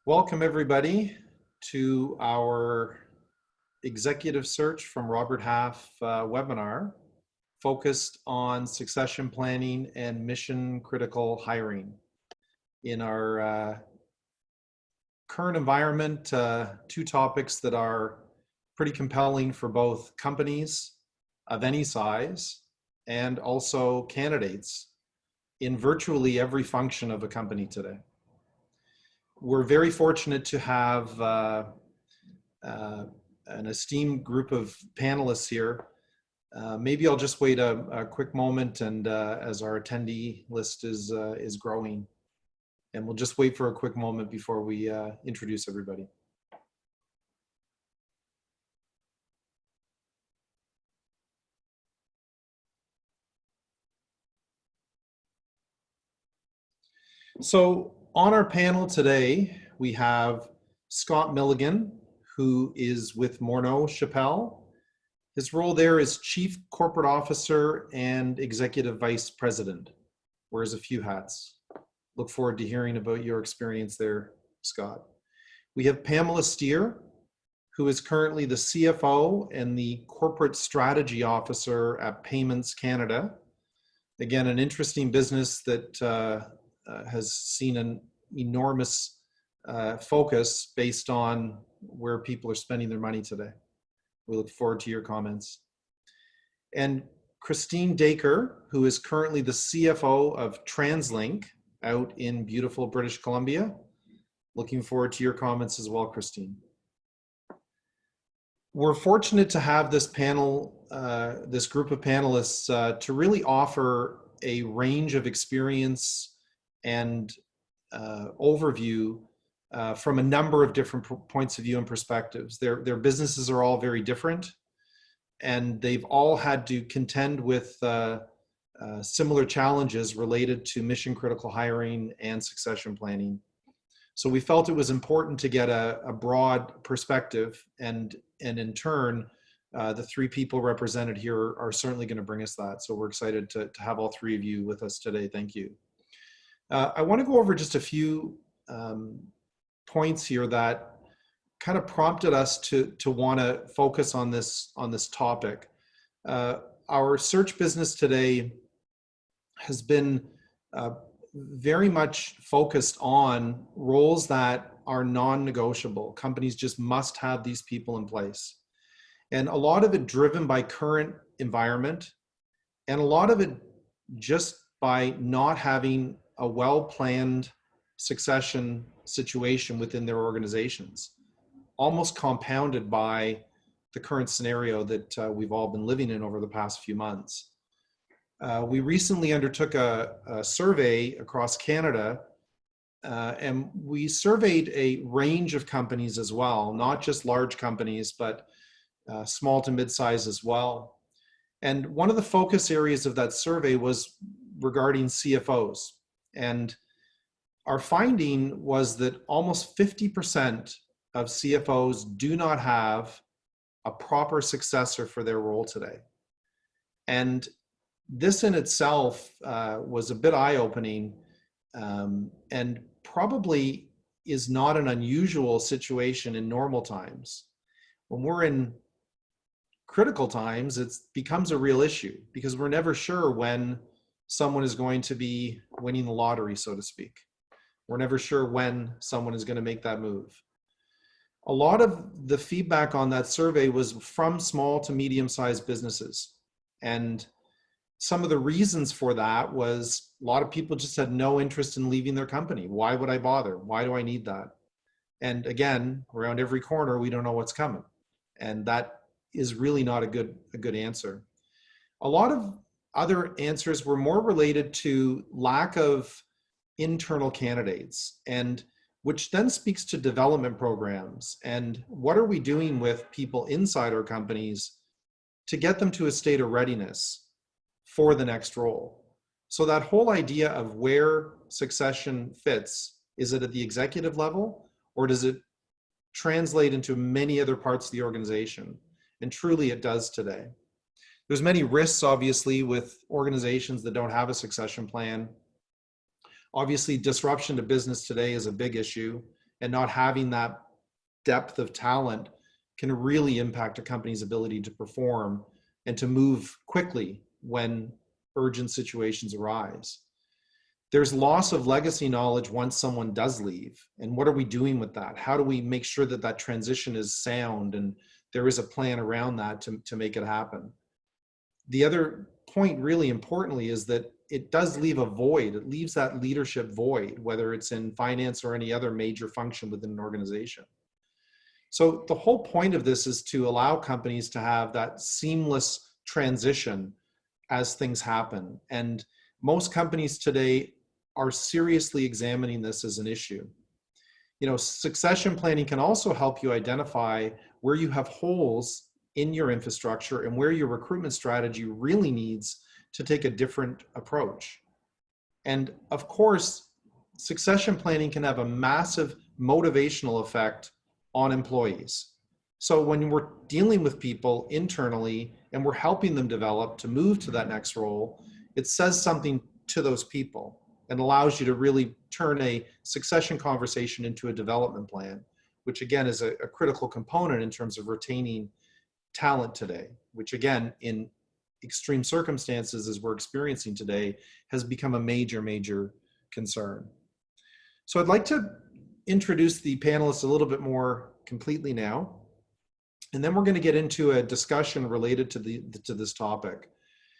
Welcome everybody to our executive search from Robert Half webinar focused on succession planning and mission critical hiring. In our current environment, two topics that are pretty compelling for both companies of any size and also candidates in virtually every function of a company today. We're very fortunate to have an esteemed group of panelists here. Maybe I'll just wait a quick moment and as our attendee list is growing, and we'll just wait for a quick moment before we introduce everybody. So on our panel today, we have Scott Milligan, who is with Morneau Chappelle. His role there is Chief Corporate Officer and Executive Vice President. Wears a few hats. Look forward to hearing about your experience there, Scott. We have Pamela Steer, who is currently the CFO and the Corporate Strategy Officer at Payments Canada. Again, an interesting business that has seen an enormous focus based on where people are spending their money today. We look forward to your comments. And Christine Dacre, who is currently the CFO of TransLink out in beautiful British Columbia. Looking forward to your comments as well, Christine. We're fortunate to have this panel, this group of panelists to really offer a range of experience and overview from a number of different points of view and perspectives. Their businesses are all very different, and they've all had to contend with similar challenges related to mission critical hiring and succession planning. So we felt it was important to get a broad perspective, and in turn, the three people represented here are certainly going to bring us that. So we're excited to have all three of you with us today. Thank you. I want to go over just a few points here that kind of prompted us to want to focus on this topic. Our search business today has been very much focused on roles that are non-negotiable. Companies just must have these people in place. And a lot of it driven by current environment, and a lot of it just by not having a well-planned succession situation within their organizations, almost compounded by the current scenario that we've all been living in over the past few months. We recently undertook a survey across Canada, and we surveyed a range of companies as well, not just large companies, but small to mid-size as well. And one of the focus areas of that survey was regarding CFOs. And our finding was that almost 50% of CFOs do not have a proper successor for their role today. And this in itself was a bit eye-opening, and probably is not an unusual situation in normal times. When we're in critical times, it becomes a real issue because we're never sure when someone is going to be winning the lottery, so to speak. We're never sure when someone is going to make that move. A lot of the feedback on that survey was from small to medium-sized businesses. And some of the reasons for that was a lot of people just had no interest in leaving their company. Why would I bother? Why do I need that? And again, around every corner, we don't know what's coming. And that is really not a good answer. A lot of other answers were more related to lack of internal candidates, and which then speaks to development programs and what are we doing with people inside our companies to get them to a state of readiness for the next role. So that whole idea of where succession fits, is it at the executive level or does it translate into many other parts of the organization? And truly it does today. There's many risks, obviously, with organizations that don't have a succession plan. Obviously, disruption to business today is a big issue, and not having that depth of talent can really impact a company's ability to perform and to move quickly when urgent situations arise. There's loss of legacy knowledge once someone does leave. And what are we doing with that? How do we make sure that that transition is sound and there is a plan around that to make it happen? The other point, really importantly, is that it does leave a void. It leaves that leadership void, whether it's in finance or any other major function within an organization. So the whole point of this is to allow companies to have that seamless transition as things happen. And most companies today are seriously examining this as an issue. You know, succession planning can also help you identify where you have holes in your infrastructure and where your recruitment strategy really needs to take a different approach. And of course, succession planning can have a massive motivational effect on employees. So when we're dealing with people internally and we're helping them develop to move to that next role, it says something to those people and allows you to really turn a succession conversation into a development plan, which again is a critical component in terms of retaining talent today, which again, in extreme circumstances as we're experiencing today, has become a major, major concern. So I'd like to introduce the panelists a little bit more completely now, and then we're going to get into a discussion related to this topic.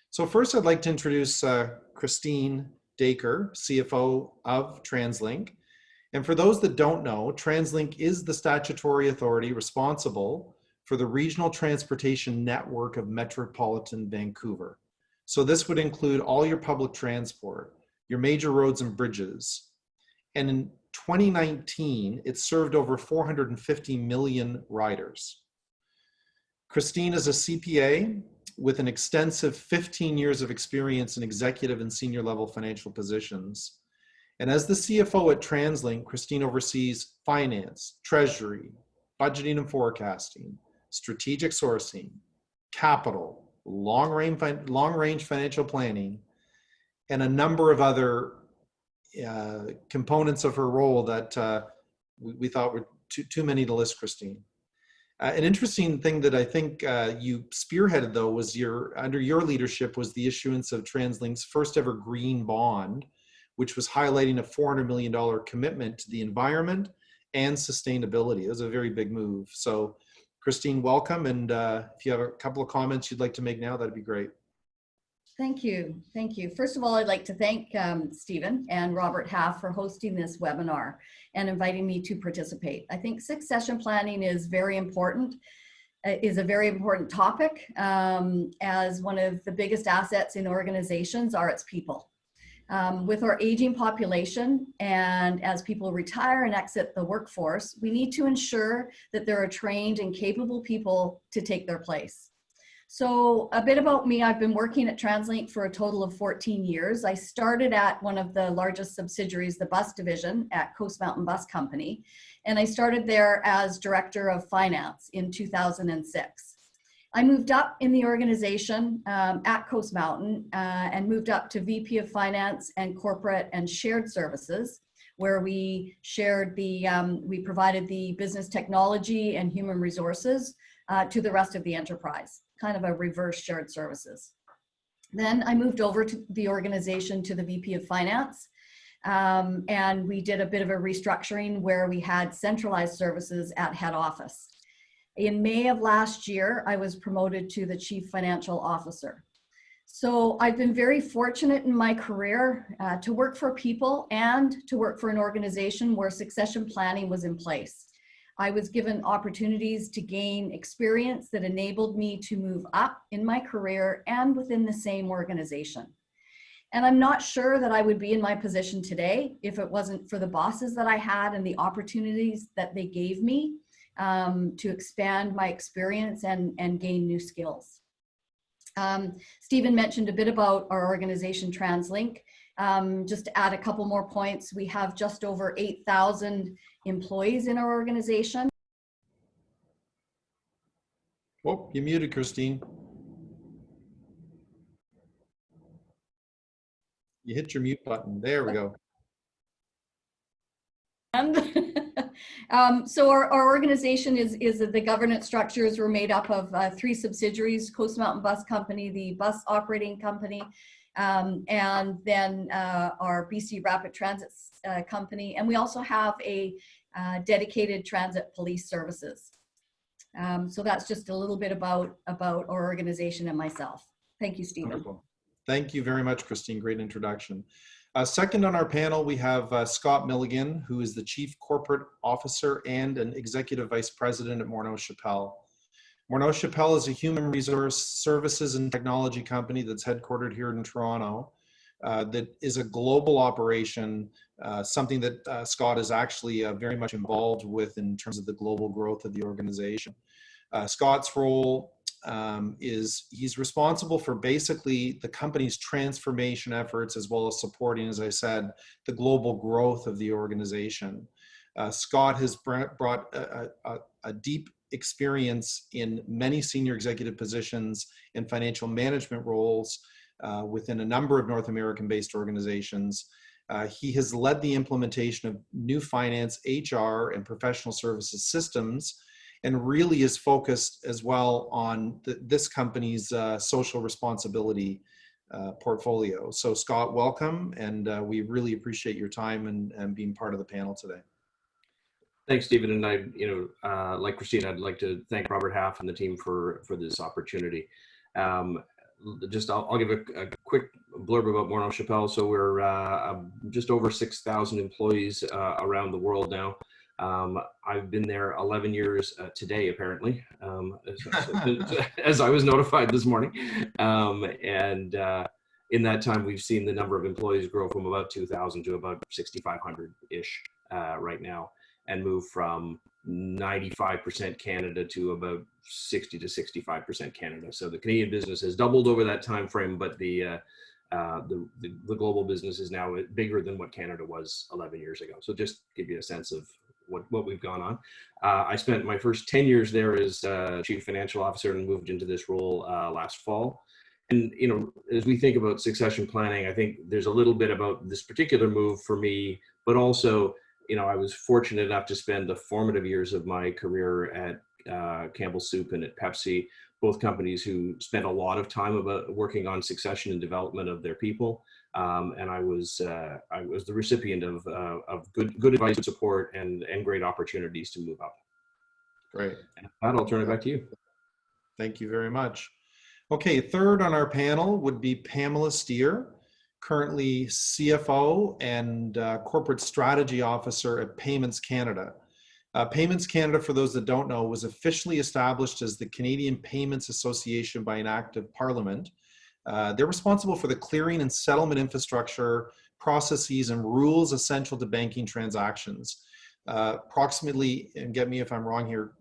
So first, I'd like to introduce Christine Dacre, CFO of TransLink. And for those that don't know, TransLink is the statutory authority responsible for the regional transportation network of metropolitan Vancouver. So this would include all your public transport, your major roads and bridges. And in 2019, it served over 450 million riders. Christine is a CPA with an extensive 15 years of experience in executive and senior level financial positions. And as the CFO at TransLink, Christine oversees finance, treasury, budgeting and forecasting, strategic sourcing, capital, long-range financial planning, and a number of other components of her role that we thought were too many to list, Christine. An interesting thing that I think you spearheaded, though, was under your leadership was the issuance of TransLink's first ever green bond, which was highlighting a $400 million commitment to the environment and sustainability. It was a very big move. So Christine, welcome. And if you have a couple of comments you'd like to make now, that'd be great. Thank you. Thank you. First of all, I'd like to thank Stephen and Robert Half for hosting this webinar and inviting me to participate. I think succession planning is very important, is a very important topic, as one of the biggest assets in organizations are its people. With our aging population and as people retire and exit the workforce, we need to ensure that there are trained and capable people to take their place. So a bit about me, I've been working at TransLink for a total of 14 years. I started at one of the largest subsidiaries, the bus division at Coast Mountain Bus Company. And I started there as Director of Finance in 2006. I moved up in the organization at Coast Mountain and moved up to VP of Finance and Corporate and Shared Services, where we shared we provided the business technology and human resources to the rest of the enterprise, kind of a reverse shared services. Then I moved over to the organization to the VP of Finance, and we did a bit of a restructuring where we had centralized services at head office. In May of last year, I was promoted to the Chief Financial Officer. So I've been very fortunate in my career to work for people and to work for an organization where succession planning was in place. I was given opportunities to gain experience that enabled me to move up in my career and within the same organization. And I'm not sure that I would be in my position today if it wasn't for the bosses that I had and the opportunities that they gave me to expand my experience and gain new skills. Stephen mentioned a bit about our organization, TransLink. Just to add a couple more points, we have just over 8,000 employees in our organization. Whoa, you muted, Christine. You hit your mute button. There we go. So our organization is the governance structures were made up of 3 subsidiaries: Coast Mountain Bus Company, the bus operating company, and then our BC Rapid Transit company. And we also have a dedicated transit police services. So that's just a little bit about our organization and myself. Thank you, Stephen. Wonderful. Thank you very much, Christine. Great introduction. Second on our panel, we have Scott Milligan, who is the Chief Corporate Officer and an Executive Vice President at Morneau Shepell. Morneau Shepell is a human resource services and technology company that's headquartered here in Toronto, that is a global operation, something that Scott is actually very much involved with in terms of the global growth of the organization. Scott's role is he's responsible for basically the company's transformation efforts, as well as supporting, as I said, the global growth of the organization. Scott has brought a deep experience in many senior executive positions and financial management roles within a number of North American-based organizations. He has led the implementation of new finance, HR, and professional services systems, and really is focused as well on this company's social responsibility portfolio. So Scott, welcome, and we really appreciate your time and being part of the panel today. Thanks, Stephen. And like Christine, I'd like to thank Robert Half and the team for this opportunity. I'll give a quick blurb about Morneau Shepell. So we're just over 6,000 employees around the world now. I've been there 11 years today, apparently, as I was notified this morning. In that time, we've seen the number of employees grow from about 2,000 to about 6,500-ish right now, and move from 95% Canada to about 60 to 65% Canada. So the Canadian business has doubled over that time frame, but the global business is now bigger than what Canada was 11 years ago. So just give you a sense of what we've gone on. I spent my first 10 years there as Chief Financial Officer and moved into this role last fall. And, as we think about succession planning, I think there's a little bit about this particular move for me, but also, I was fortunate enough to spend the formative years of my career at Campbell Soup and at Pepsi, both companies who spent a lot of time working on succession and development of their people. And I was the recipient of good advice and support and great opportunities to move up. Great. And with that, I'll turn it back to you. Thank you very much. Okay, third on our panel would be Pamela Steer, currently CFO and Corporate Strategy Officer at Payments Canada. Payments Canada, for those that don't know, was officially established as the Canadian Payments Association by an act of Parliament. They're responsible for the clearing and settlement infrastructure, processes, and rules essential to banking transactions. Approximately, and get me if I'm wrong here,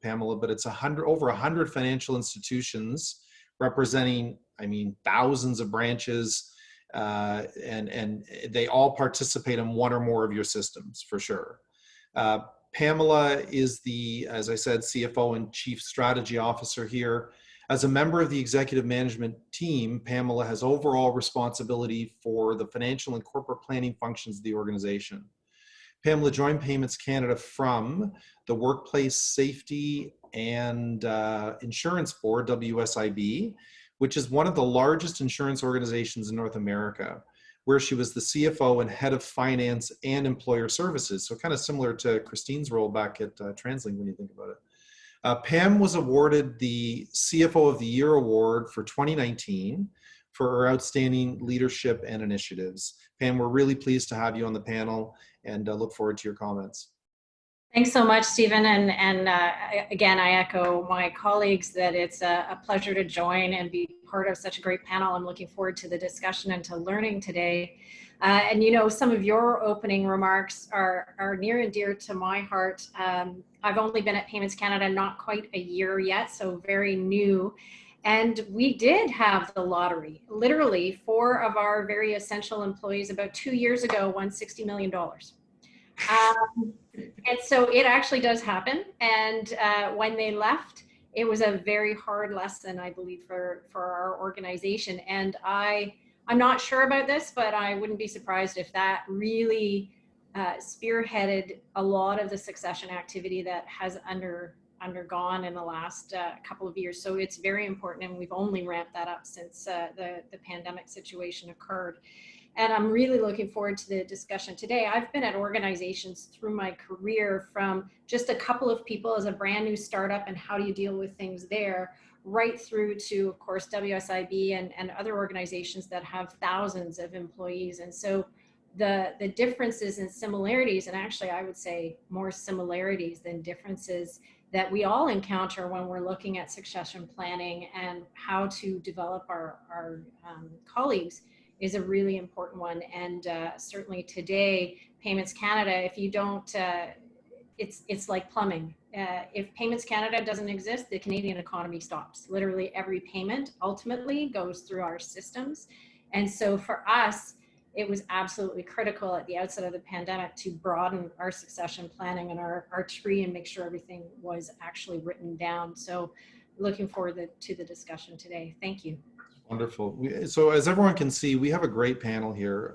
Pamela, but it's over 100 financial institutions representing, thousands of branches, and they all participate in one or more of your systems, for sure. Pamela is as I said, CFO and Chief Strategy Officer here. As a member of the executive management team, Pamela has overall responsibility for the financial and corporate planning functions of the organization. Pamela joined Payments Canada from the Workplace Safety and Insurance Board, WSIB, which is one of the largest insurance organizations in North America, where she was the CFO and head of finance and employer services. So kind of similar to Christine's role back at TransLink when you think about it. Pam was awarded the CFO of the Year Award for 2019 for her outstanding leadership and initiatives. Pam, we're really pleased to have you on the panel and look forward to your comments. Thanks so much, Stephen. And again, I echo my colleagues that it's a pleasure to join and be part of such a great panel. I'm looking forward to the discussion and to learning today. And some of your opening remarks are near and dear to my heart. I've only been at Payments Canada not quite a year yet, so very new. And we did have the lottery. Literally, 4 of our very essential employees about 2 years ago won $60 million. And so it actually does happen. And when they left, it was a very hard lesson, I believe, for our organization. And I'm not sure about this, but I wouldn't be surprised if that really spearheaded a lot of the succession activity that has undergone in the last couple of years. So it's very important, and we've only ramped that up since the pandemic situation occurred. And I'm really looking forward to the discussion today. I've been at organizations through my career, from just a couple of people as a brand new startup and how do you deal with things there, right through to, of course, WSIB and other organizations that have thousands of employees. And so the differences and similarities, and actually I would say more similarities than differences, that we all encounter when we're looking at succession planning and how to develop our colleagues, is a really important one. And certainly today, Payments Canada, if you don't, it's like plumbing. If Payments Canada doesn't exist, the Canadian economy stops. Literally every payment ultimately goes through our systems. And so for us, it was absolutely critical at the outset of the pandemic to broaden our succession planning and our tree and make sure everything was actually written down. So looking forward to the discussion today. Thank you. Wonderful. So as everyone can see, we have a great panel here,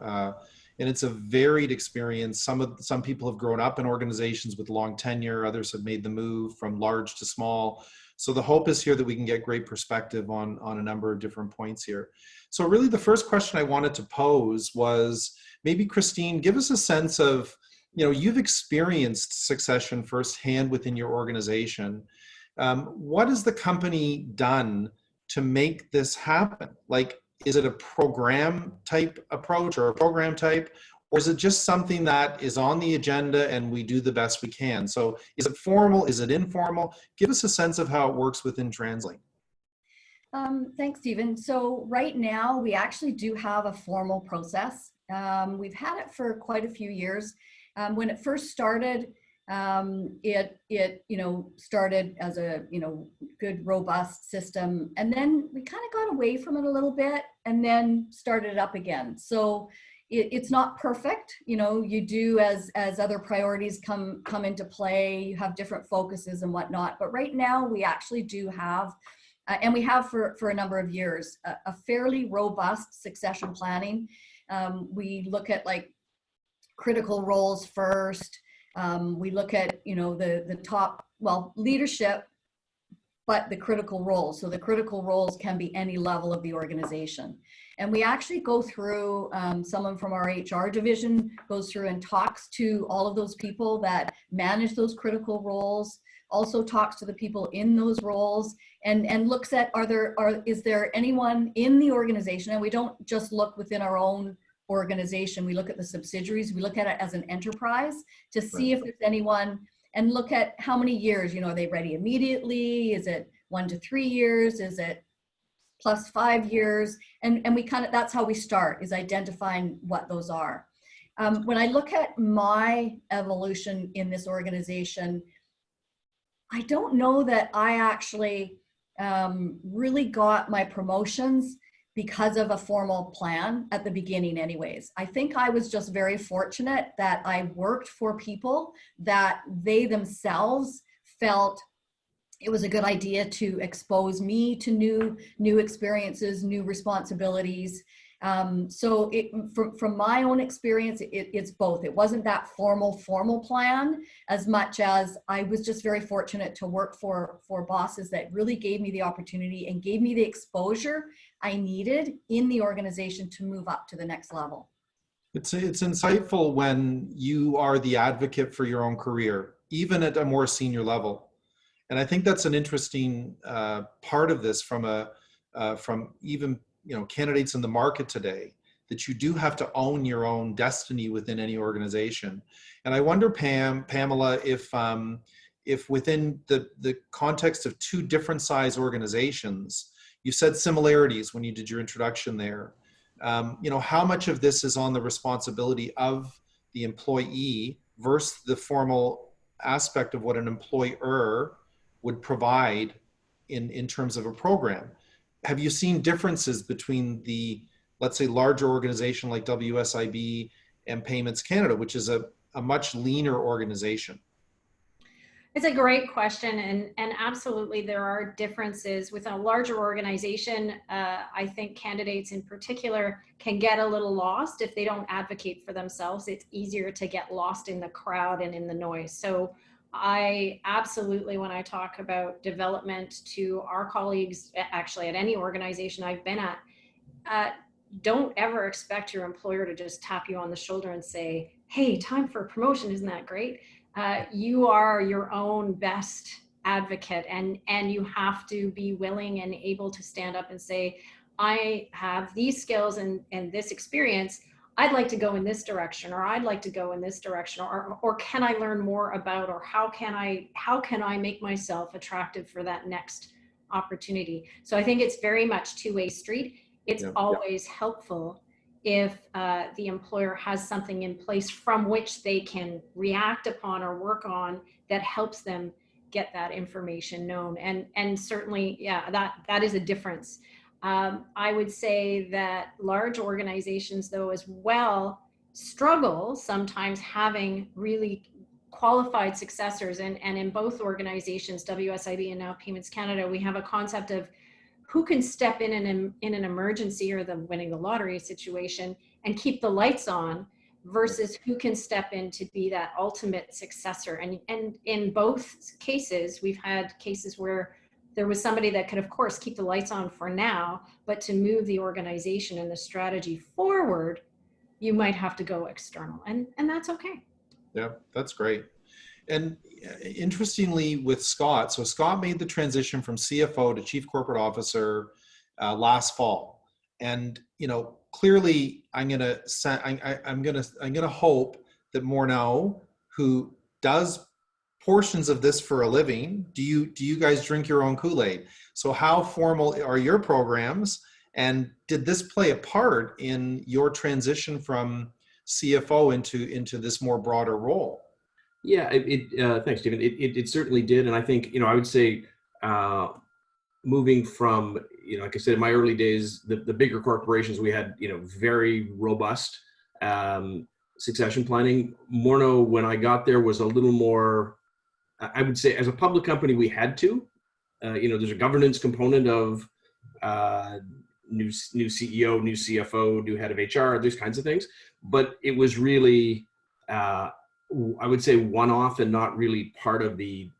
and it's a varied experience. Some people have grown up in organizations with long tenure, others have made the move from large to small. So the hope is here that we can get great perspective on a number of different points here. So really the first question I wanted to pose was, maybe Christine, give us a sense of, you've experienced succession firsthand within your organization. What has the company done to make this happen? Like, is it a program type approach or a program type, or is it just something that is on the agenda and we do the best we can? So is it formal? Is it informal? Give us a sense of how it works within TransLink. Thanks, Stephen. So right now we actually do have a formal process. We've had it for quite a few years. When it first started, it started as a good robust system, and then we kind of got away from it a little bit and then started it up again. So it's not perfect. You do, as other priorities come into play, you have different focuses and whatnot. But right now we actually do have, and we have for a number of years, a fairly robust succession planning. We look at like critical roles first. We look at, the top, leadership, but the critical roles. So the critical roles can be any level of the organization. And we actually go through, someone from our HR division goes through and talks to all of those people that manage those critical roles, also talks to the people in those roles, and looks at, is there anyone in the organization? And we don't just look within our own organization, we look at the subsidiaries, we look at it as an enterprise to see if there's anyone, and look at how many years, are they ready immediately? Is it 1 to 3 years? Is it plus 5 years? And we that's how we start, is identifying what those are. When I look at my evolution in this organization, I don't know that I actually really got my promotions because of a formal plan at the beginning anyways. I think I was just very fortunate that I worked for people that they themselves felt it was a good idea to expose me to new experiences, new responsibilities. So from my own experience, it's both. It wasn't that formal plan as much as I was just very fortunate to work for bosses that really gave me the opportunity and gave me the exposure I needed in the organization to move up to the next level. It's insightful when you are the advocate for your own career, even at a more senior level. And I think that's an interesting part of this from even candidates in the market today, that you do have to own your own destiny within any organization. And I wonder, Pamela, if within the context of two different size organizations, you said similarities when you did your introduction there. How much of this is on the responsibility of the employee versus the formal aspect of what an employer would provide in terms of a program? Have you seen differences between the, let's say, larger organization like WSIB and Payments Canada, which is a much leaner organization? It's a great question, and absolutely there are differences within a larger organization. I think candidates in particular can get a little lost if they don't advocate for themselves. It's easier to get lost in the crowd and in the noise. So I absolutely, when I talk about development to our colleagues, actually at any organization I've been at, don't ever expect your employer to just tap you on the shoulder and say, hey, time for a promotion, isn't that great? You are your own best advocate, and you have to be willing and able to stand up and say, I have these skills and this experience. I'd like to go in this direction, or I'd like to go in this direction, or can I learn more about, or how can I make myself attractive for that next opportunity? So I think it's very much two-way street. It's always helpful if the employer has something in place from which they can react upon or work on that helps them get that information known. And certainly, yeah, that is a difference. I would say that large organizations, though, as well, struggle sometimes having really qualified successors. And in both organizations, WSIB and now Payments Canada, we have a concept of who can step in an emergency or the winning the lottery situation and keep the lights on versus who can step in to be that ultimate successor. And in both cases, we've had cases where there was somebody that could, of course, keep the lights on for now, but to move the organization and the strategy forward, you might have to go external, and that's okay. Yeah, that's great. And interestingly with Scott, so Scott made the transition from CFO to Chief Corporate Officer last fall. And, clearly I'm going to hope that Morneau, who does portions of this for a living, do you guys drink your own Kool-Aid? So how formal are your programs? And did this play a part in your transition from CFO into this more broader role? Yeah, thanks, Stephen. It certainly did. And I think, I would say moving from, like I said, in my early days, the bigger corporations, we had, very robust succession planning. Morneau, when I got there, was a little more, I would say, as a public company, we had to. There's a governance component of new CEO, new CFO, new head of HR, these kinds of things. But it was really, I would say, one-off and not really part of the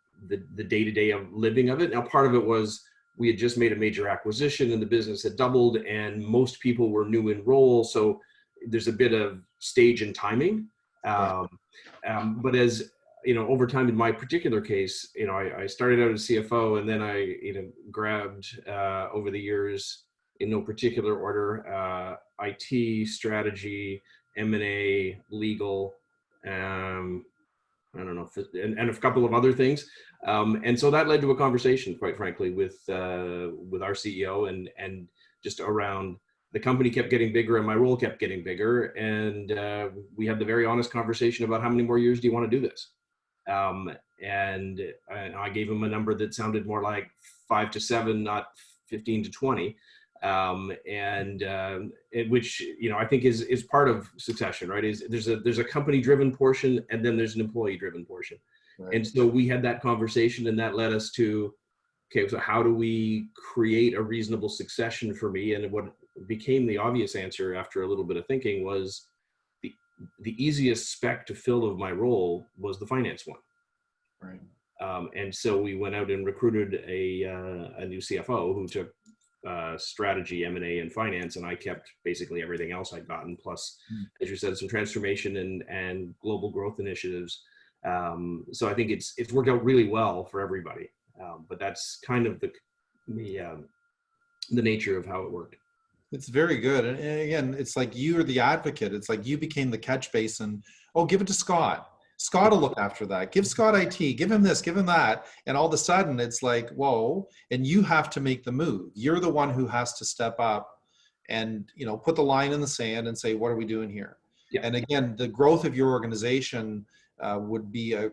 day-to-day of living of it. Now, part of it was we had just made a major acquisition and the business had doubled and most people were new in role. So there's a bit of stage and timing. But as, over time in my particular case, I started out as CFO and then I, grabbed over the years in no particular order, IT, strategy, M&A, legal, I don't know, and a couple of other things. And so that led to a conversation, quite frankly, with our CEO and just around the company kept getting bigger and my role kept getting bigger. And we had the very honest conversation about how many more years do you want to do this? And I gave him a number that sounded more like 5 to 7, not 15 to 20. Which, I think is part of succession, right? Is there's a company driven portion and then there's an employee driven portion. Right. And so we had that conversation and that led us to, okay, so how do we create a reasonable succession for me? And what became the obvious answer after a little bit of thinking was the easiest spec to fill of my role was the finance one. Right. And so we went out and recruited a new CFO who took strategy, M&A, and finance, and I kept basically everything else I'd gotten, plus, as you said, some transformation and global growth initiatives. So I think it's worked out really well for everybody. But that's kind of the nature of how it worked. It's very good. And again, it's like you're the advocate. It's like you became the catch basin. Oh, give it to Scott. Scott will look after that. Give Scott IT, give him this, give him that. And all of a sudden it's like, whoa, and you have to make the move. You're the one who has to step up and, put the line in the sand and say, what are we doing here? Yeah. And again, the growth of your organization would be a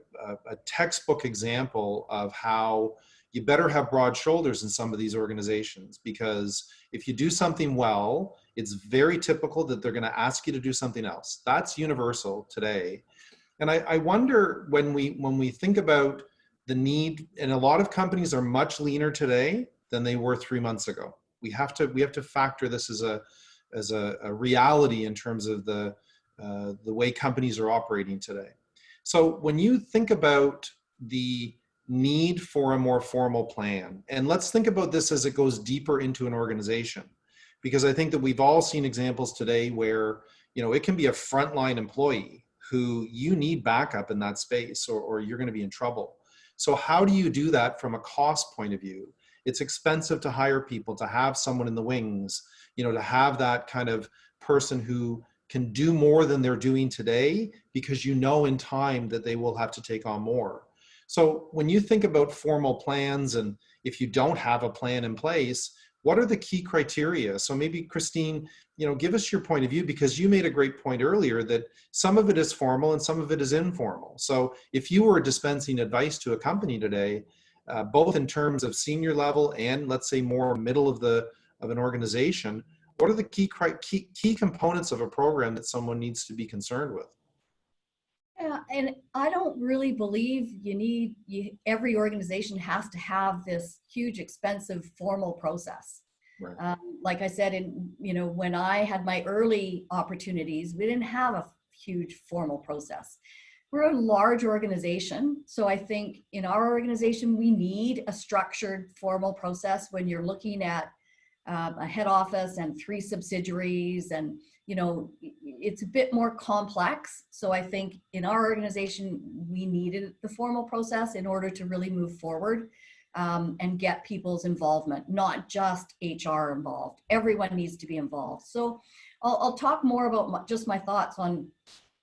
textbook example of how you better have broad shoulders in some of these organizations, because if you do something well, it's very typical that they're going to ask you to do something else. That's universal today. And I wonder when we think about the need, and a lot of companies are much leaner today than they were 3 months ago. We have to factor this as a reality in terms of the way companies are operating today. So when you think about the need for a more formal plan, and let's think about this as it goes deeper into an organization, because I think that we've all seen examples today where, you know, it can be a frontline employee who you need backup in that space, or you're going to be in trouble. So how do you do that from a cost point of view? It's expensive to hire people, to have someone in the wings, you know, to have that kind of person who can do more than they're doing today, because you know in time that they will have to take on more. So when you think about formal plans, and if you don't have a plan in place, what are the key criteria? So maybe Christine, you know, give us your point of view, because you made a great point earlier that some of it is formal and some of it is informal. So if you were dispensing advice to a company today, both in terms of senior level and, let's say, more middle of an organization, what are the key components of a program that someone needs to be concerned with? Yeah, and I don't really believe every organization has to have this huge, expensive, formal process. Right. Like I said, when I had my early opportunities, we didn't have a huge formal process. We're a large organization, so I think in our organization we need a structured, formal process when you're looking at a head office and 3 subsidiaries, and it's a bit more complex. So I think in our organization we needed the formal process in order to really move forward and get people's involvement, not just HR involved. Everyone needs to be involved. So I'll talk more about just my thoughts on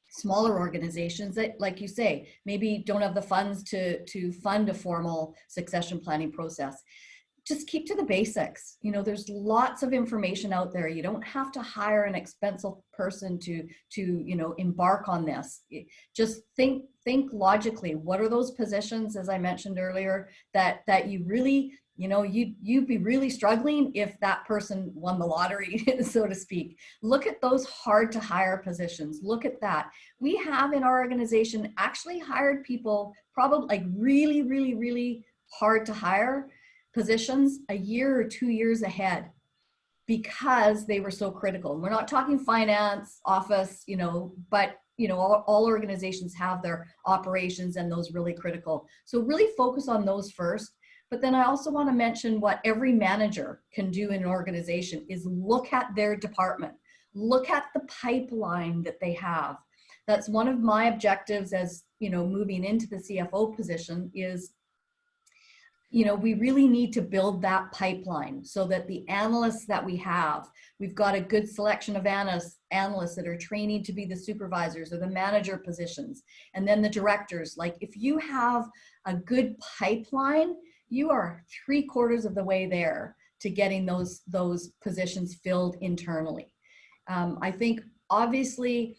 smaller organizations that, like you say, maybe don't have the funds to fund a formal succession planning process. Just keep to the basics. There's lots of information out there. You don't have to hire an expensive person to embark on this. Just think logically. What are those positions, as I mentioned earlier, that you really, you'd be really struggling if that person won the lottery, so to speak. Look at those hard to hire positions. Look at that. We have in our organization actually hired people probably like really, really, really hard to hire positions a year or 2 years ahead because they were so critical. We're not talking finance, office, but all organizations have their operations and those really critical. So really focus on those first. But then I also want to mention what every manager can do in an organization is look at their department, look at the pipeline that they have. That's one of my objectives as, moving into the CFO position is, we really need to build that pipeline so that the analysts that we've got a good selection of analysts that are training to be the supervisors or the manager positions. And then the directors, like if you have a good pipeline, you are 3/4 of the way there to getting those positions filled internally. I think obviously,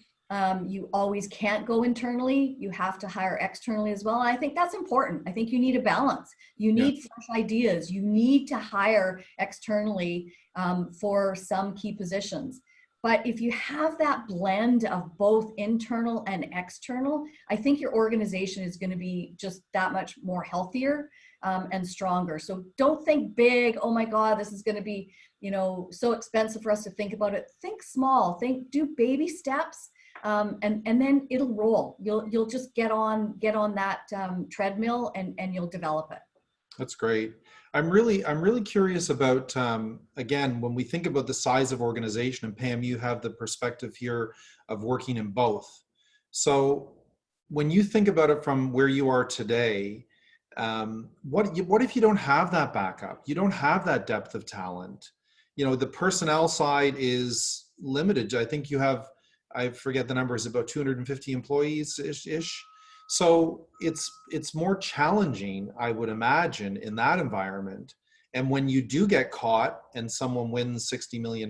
you always can't go internally. You have to hire externally as well. And I think that's important. I think you need a balance. You need fresh ideas. You need to hire externally for some key positions. But if you have that blend of both internal and external, I think your organization is going to be just that much more healthier and stronger. So don't think big, oh my God, this is going to be, so expensive for us to think about it. Think small, do baby steps. And then it'll roll. You'll just get on that treadmill and you'll develop it. That's great. I'm really curious about, again, when we think about the size of organization, and Pam, you have the perspective here of working in both. So when you think about it from where you are today, what if you don't have that backup? You don't have that depth of talent. The personnel side is limited. I think you have, I forget the numbers, about 250 employees ish. So it's more challenging, I would imagine, in that environment. And when you do get caught and someone wins $60 million,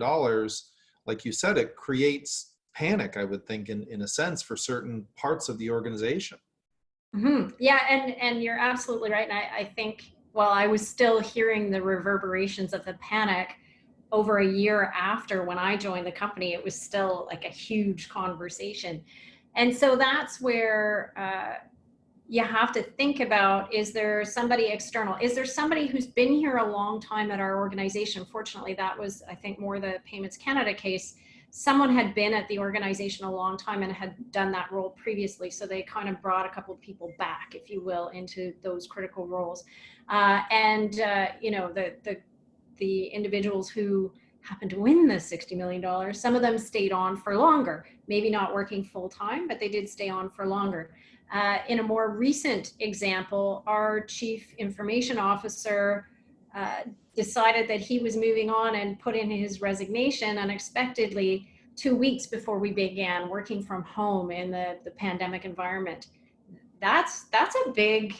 like you said, it creates panic, I would think, in a sense, for certain parts of the organization. Mm-hmm. Yeah, and you're absolutely right. And I think while I was still hearing the reverberations of the panic, over a year after when I joined the company, it was still like a huge conversation. And so that's where you have to think about, is there somebody external? Is there somebody who's been here a long time at our organization? Fortunately, that was, I think, more the Payments Canada case. Someone had been at the organization a long time and had done that role previously. So they kind of brought a couple of people back, if you will, into those critical roles. You know, the individuals who happened to win the $60 million, some of them stayed on for longer, maybe not working full time, but they did stay on for longer. In a more recent example, our chief information officer decided that he was moving on and put in his resignation unexpectedly 2 weeks before we began working from home in the pandemic environment. That's a big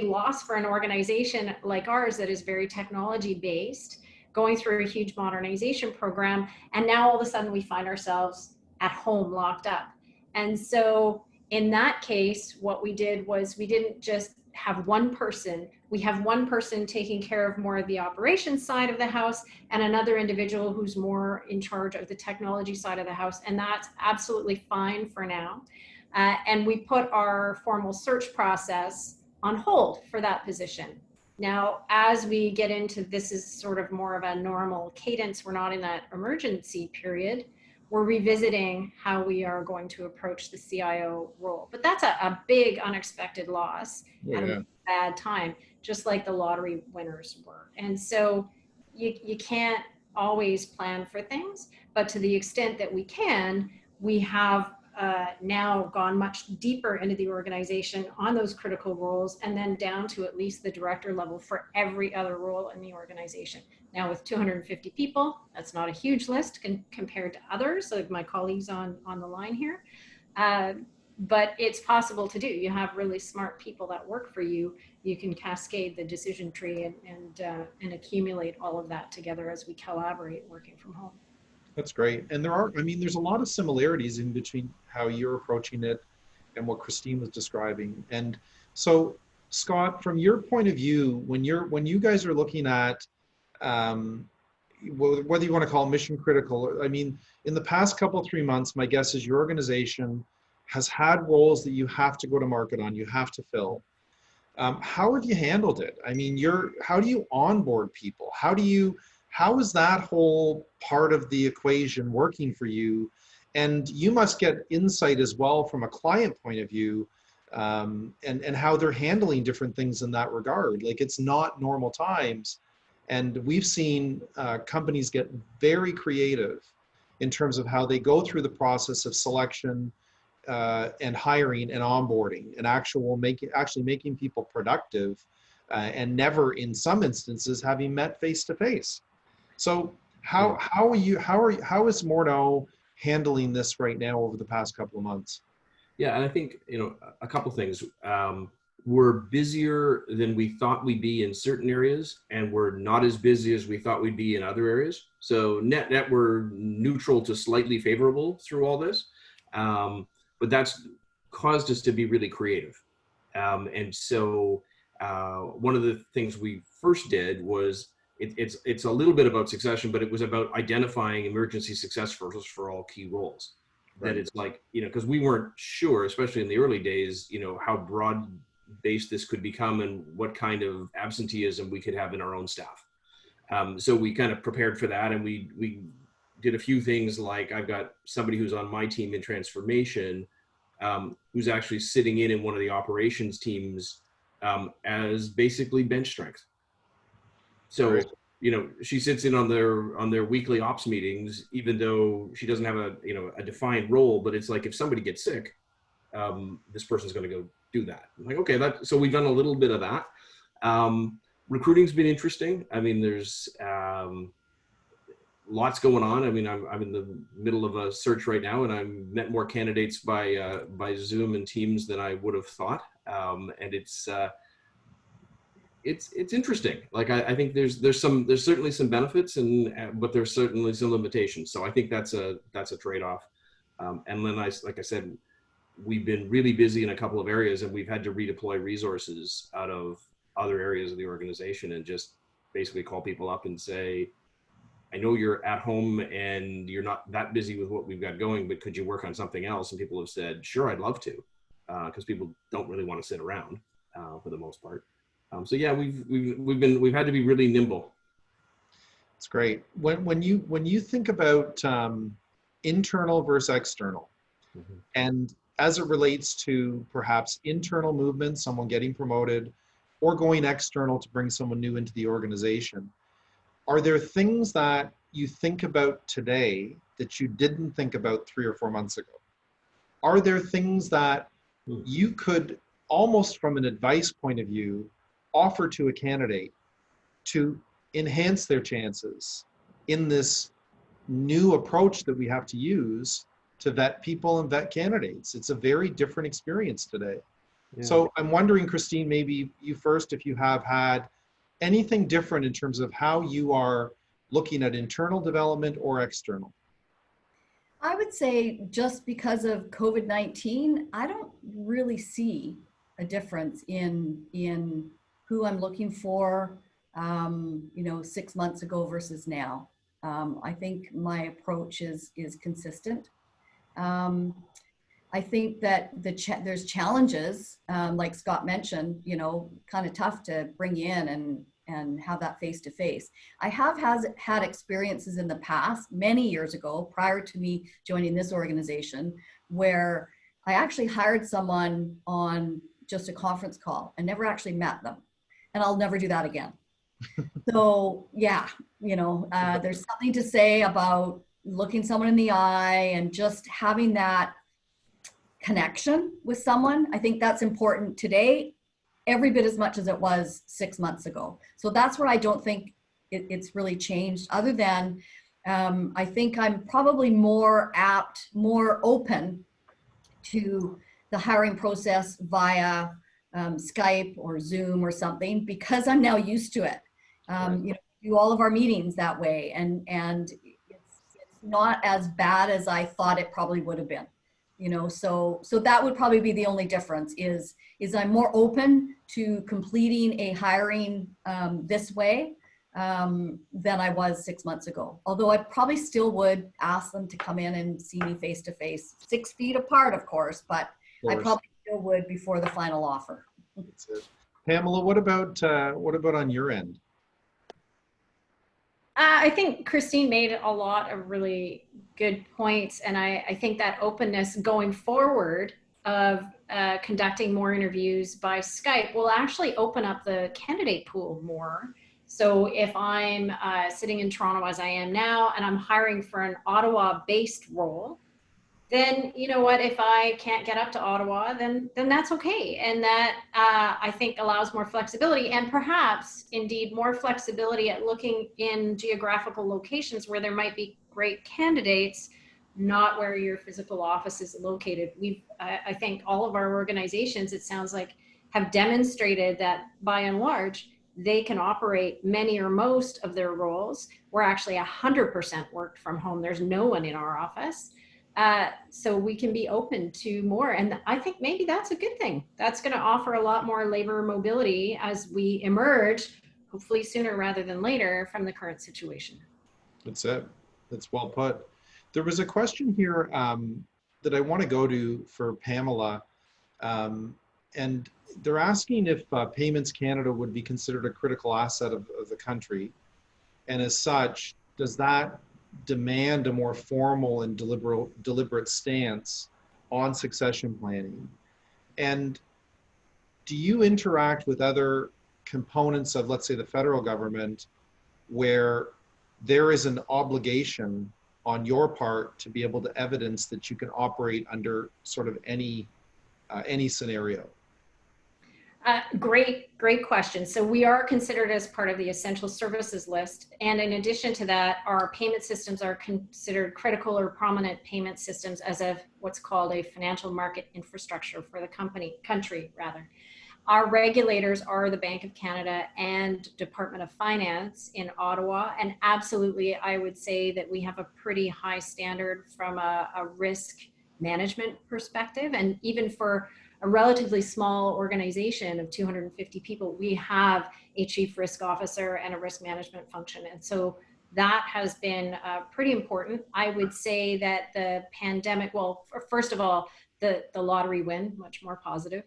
loss for an organization like ours that is very technology based, going through a huge modernization program, and now all of a sudden we find ourselves at home locked up. And so in that case, what we did was we didn't just have one person. We have one person taking care of more of the operations side of the house and another individual who's more in charge of the technology side of the house. And that's absolutely fine for now. And we put our formal search process on hold for that position. Now, as we get into, this is sort of more of a normal cadence, we're not in that emergency period, we're revisiting how we are going to approach the CIO role. But that's a big unexpected loss at a bad time, just like the lottery winners were. And so you can't always plan for things, but to the extent that we can, we have now gone much deeper into the organization on those critical roles, and then down to at least the director level for every other role in the organization. Now with 250 people, that's not a huge list compared to others, like my colleagues on the line here. But it's possible to do. You have really smart people that work for you. You can cascade the decision tree and accumulate all of that together as we collaborate working from home. That's great. And there are, I mean, there's a lot of similarities in between how you're approaching it and what Christine was describing. And so, Scott, from your point of view, when you guys are looking at whether you want to call it mission critical, I mean, in the past couple, 3 months, my guess is your organization has had roles that you have to go to market on, you have to fill. How have you handled it? I mean, how do you onboard people? How is that whole part of the equation working for you? And you must get insight as well from a client point of view, and how they're handling different things in that regard. Like, it's not normal times. And we've seen companies get very creative in terms of how they go through the process of selection and hiring and onboarding and actually making people productive, and never, in some instances, having met face to face. So how is Morneau handling this right now over the past couple of months? Yeah, and I think, you know, a couple things. We're busier than we thought we'd be in certain areas, and we're not as busy as we thought we'd be in other areas. So net, we're neutral to slightly favorable through all this. But that's caused us to be really creative. And so one of the things we first did was, it's a little bit about succession, but it was about identifying emergency success for all key roles. Right. That it's like, you know, because we weren't sure, especially in the early days, you know, how broad based this could become and what kind of absenteeism we could have in our own staff. So we kind of prepared for that, and we did a few things. Like, I've got somebody who's on my team in transformation, who's actually sitting in one of the operations teams as basically bench strength. So, right. You know, she sits in on their weekly ops meetings, even though she doesn't have a defined role. But it's like, if somebody gets sick, this person's going to go do that. I'm like, okay, so we've done a little bit of that. Recruiting's been interesting. I mean, there's lots going on. I mean, I'm in the middle of a search right now, and I've met more candidates by Zoom and Teams than I would have thought. And it's interesting. Like, I think there's certainly some benefits, but there's certainly some limitations. So I think that's a trade-off. And then like I said, we've been really busy in a couple of areas, and we've had to redeploy resources out of other areas of the organization and just basically call people up and say, I know you're at home and you're not that busy with what we've got going, but could you work on something else? And people have said, sure, I'd love to. because people don't really want to sit around for the most part. So yeah, we've had to be really nimble. It's great. When you think about internal versus external, Mhm. and as it relates to perhaps internal movement, someone getting promoted, or going external to bring someone new into the organization, are there things that you think about today that you didn't think about 3 or 4 months ago? Are there things that Hmm. you could, almost from an advice point of view, offer to a candidate to enhance their chances in this new approach that we have to use to vet people and vet candidates? It's a very different experience today. Yeah. So I'm wondering, Christine, maybe you first, if you have had anything different in terms of how you are looking at internal development or external. I would say just because of COVID-19, I don't really see a difference in who I'm looking for, 6 months ago versus now. I think my approach is consistent. Um, I think that there's challenges, like Scott mentioned, kind of tough to bring in and have that face to face. I have had experiences in the past, many years ago, prior to me joining this organization, where I actually hired someone on just a conference call and never actually met them. And I'll never do that again. So yeah, there's something to say about looking someone in the eye and just having that connection with someone. I think that's important today, every bit as much as it was 6 months ago. So that's where I don't think it's really changed, other than I think I'm probably more open to the hiring process via Skype or Zoom or something, because I'm now used to it. Do all of our meetings that way, and it's not as bad as I thought it probably would have been. So that would probably be the only difference, is I'm more open to completing a hiring this way than I was 6 months ago. Although I probably still would ask them to come in and see me face to face, 6 feet apart, of course, but I probably still would before the final offer. That's it. Pamela, what about on your end? I think Christine made a lot of really good points, and I think that openness going forward of conducting more interviews by Skype will actually open up the candidate pool more. So if I'm sitting in Toronto as I am now, and I'm hiring for an Ottawa-based role, then you know what, if I can't get up to Ottawa, then that's okay. And that I think allows more flexibility, and perhaps indeed more flexibility at looking in geographical locations where there might be great candidates, not where your physical office is located. I think all of our organizations, it sounds like, have demonstrated that by and large, they can operate many or most of their roles. We're actually 100% worked from home. There's no one in our office. So we can be open to more. And I think maybe that's a good thing. That's going to offer a lot more labor mobility as we emerge, hopefully sooner rather than later, from the current situation. That's it. That's well put. There was a question here that I want to go to for Pamela. And they're asking if Payments Canada would be considered a critical asset of the country. And as such, does that demand a more formal and deliberate stance on succession planning? And do you interact with other components of, let's say, the federal government, where there is an obligation on your part to be able to evidence that you can operate under sort of any scenario? Great question. So we are considered as part of the essential services list. And in addition to that, our payment systems are considered critical or prominent payment systems as of what's called a financial market infrastructure for the country. Our regulators are the Bank of Canada and Department of Finance in Ottawa. And absolutely, I would say that we have a pretty high standard from a risk management perspective. And even for a relatively small organization of 250 people, we have a chief risk officer and a risk management function. And so that has been pretty important. I would say that the pandemic, well, first of all, the lottery win, much more positive,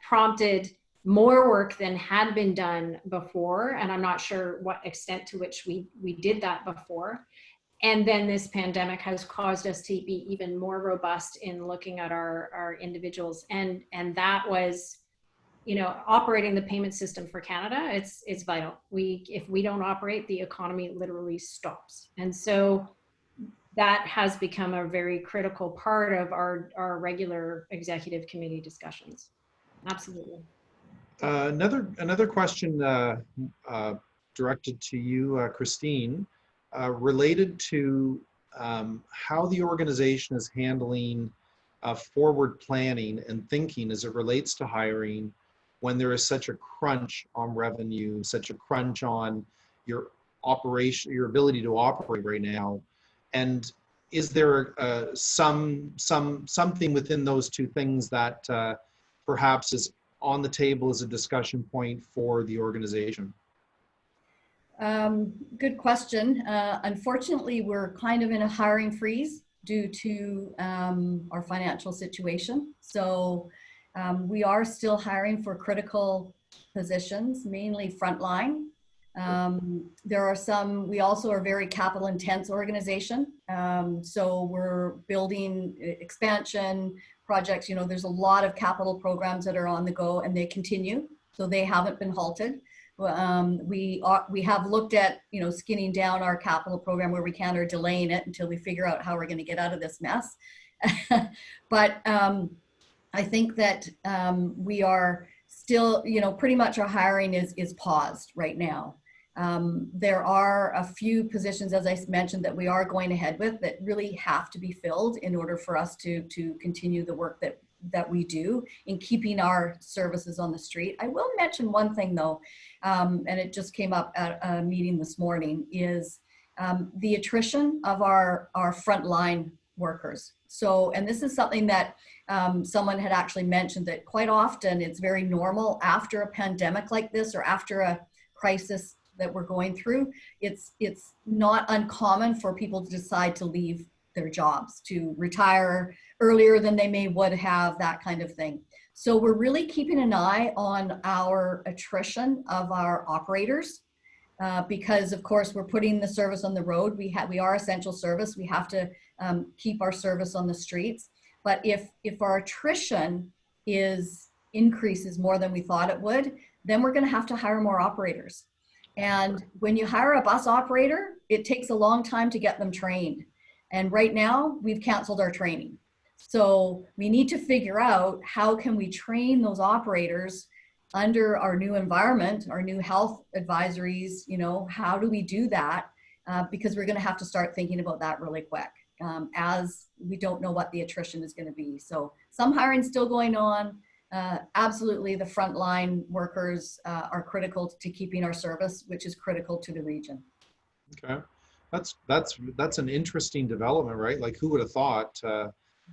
prompted more work than had been done before. And I'm not sure what extent to which we did that before. And then this pandemic has caused us to be even more robust in looking at our individuals. And that was, operating the payment system for Canada, it's vital. If we don't operate, the economy literally stops. And so that has become a very critical part of our regular executive committee discussions. Absolutely. Another question directed to you, Christine, related to how the organization is handling forward planning and thinking as it relates to hiring when there is such a crunch on revenue, such a crunch on your operation, your ability to operate right now. And is there something within those two things that perhaps is on the table as a discussion point for the organization? Good question. Unfortunately, we're kind of in a hiring freeze due to our financial situation. So we are still hiring for critical positions, mainly frontline. There are some, we also are a very capital intense organization. So we're building expansion projects. There's a lot of capital programs that are on the go and they continue. So they haven't been halted. We have looked at, skinning down our capital program where we can, or delaying it until we figure out how we're going to get out of this mess. But I think that we are still, pretty much our hiring is paused right now. There are a few positions, as I mentioned, that we are going ahead with that really have to be filled in order for us to continue the work that we do in keeping our services on the street. I will mention one thing though, and it just came up at a meeting this morning, is the attrition of our frontline workers. So, and this is something that someone had actually mentioned, that quite often it's very normal after a pandemic like this, or after a crisis that we're going through, it's not uncommon for people to decide to leave their jobs, to retire earlier than they would have, that kind of thing. So we're really keeping an eye on our attrition of our operators because of course we're putting the service on the road. We are essential service. We have to keep our service on the streets. But if our attrition increases more than we thought it would, then we're going to have to hire more operators. And when you hire a bus operator, it takes a long time to get them trained. And right now we've canceled our training. So we need to figure out how can we train those operators under our new environment, our new health advisories, how do we do that? Because we're going to have to start thinking about that really quick as we don't know what the attrition is going to be. So some hiring still going on. Absolutely, the frontline workers are critical to keeping our service, which is critical to the region. Okay, that's an interesting development, right? Like, who would have thought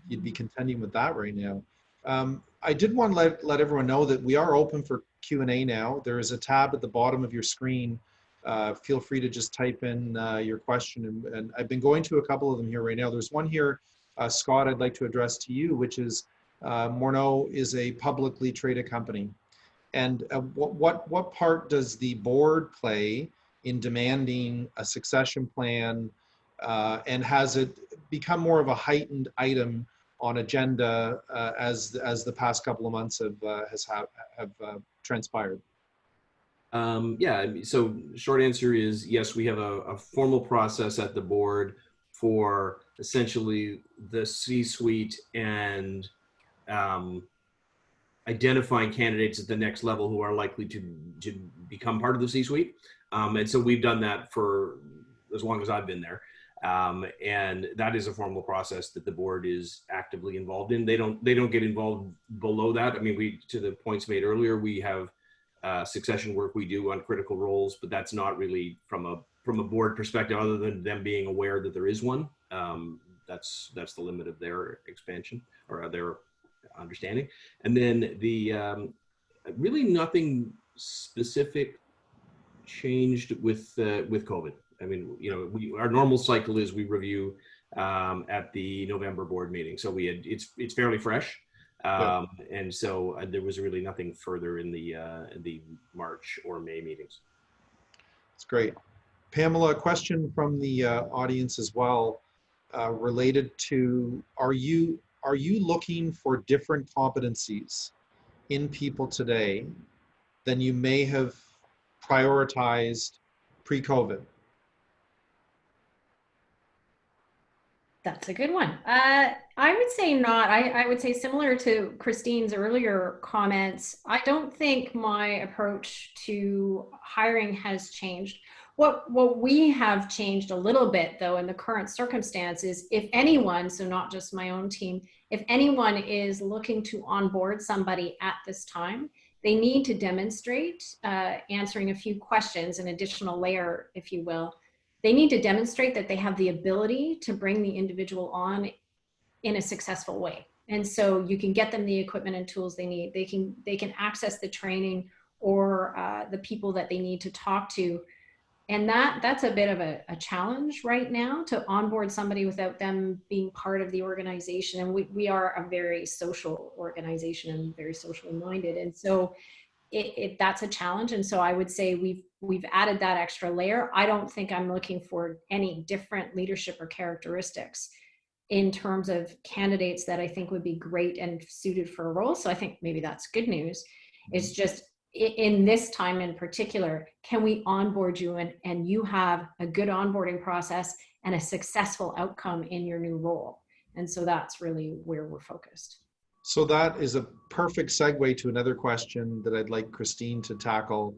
you'd be contending with that right now? I did want to let everyone know that we are open for Q&A now. There is a tab at the bottom of your screen. Feel free to just type in your question, and I've been going to a couple of them here right now. There's one here, Scott, I'd like to address to you, which is Morneau is a publicly traded company. And what part does the board play in demanding a succession plan, and has it become more of a heightened item on agenda as the past couple of months have transpired? Yeah, so short answer is yes, we have a formal process at the board for essentially the C-suite and identifying candidates at the next level who are likely to become part of the C-suite. And so we've done that for as long as I've been there. And that is a formal process that the board is actively involved in. They don't get involved below that. I mean, to the points made earlier, we have succession work we do on critical roles, but that's not really from a board perspective, other than them being aware that there is one. That's the limit of their expansion or their understanding. And then really nothing specific changed with COVID. I mean, our normal cycle is we review at the November board meeting. So it's fairly fresh. And so there was really nothing further in the March or May meetings. That's great. Pamela, a question from the audience as well, related to, are you looking for different competencies in people today than you may have prioritized pre-COVID? That's a good one. I would say not. I would say similar to Christine's earlier comments, I don't think my approach to hiring has changed. What we have changed a little bit though in the current circumstances, if anyone, so not just my own team, if anyone is looking to onboard somebody at this time, they need to demonstrate, answering a few questions, an additional layer, if you will. They need to demonstrate that they have the ability to bring the individual on in a successful way. And so you can get them the equipment and tools they need. They can access the training or the people that they need to talk to. And that's a bit of a challenge right now, to onboard somebody without them being part of the organization. And we are a very social organization and very socially minded. And so that's a challenge. And so I would say we've added that extra layer. I don't think I'm looking for any different leadership or characteristics in terms of candidates that I think would be great and suited for a role. So I think maybe that's good news. It's just in this time in particular, can we onboard you and you have a good onboarding process and a successful outcome in your new role? And so that's really where we're focused. So that is a perfect segue to another question that I'd like Christine to tackle.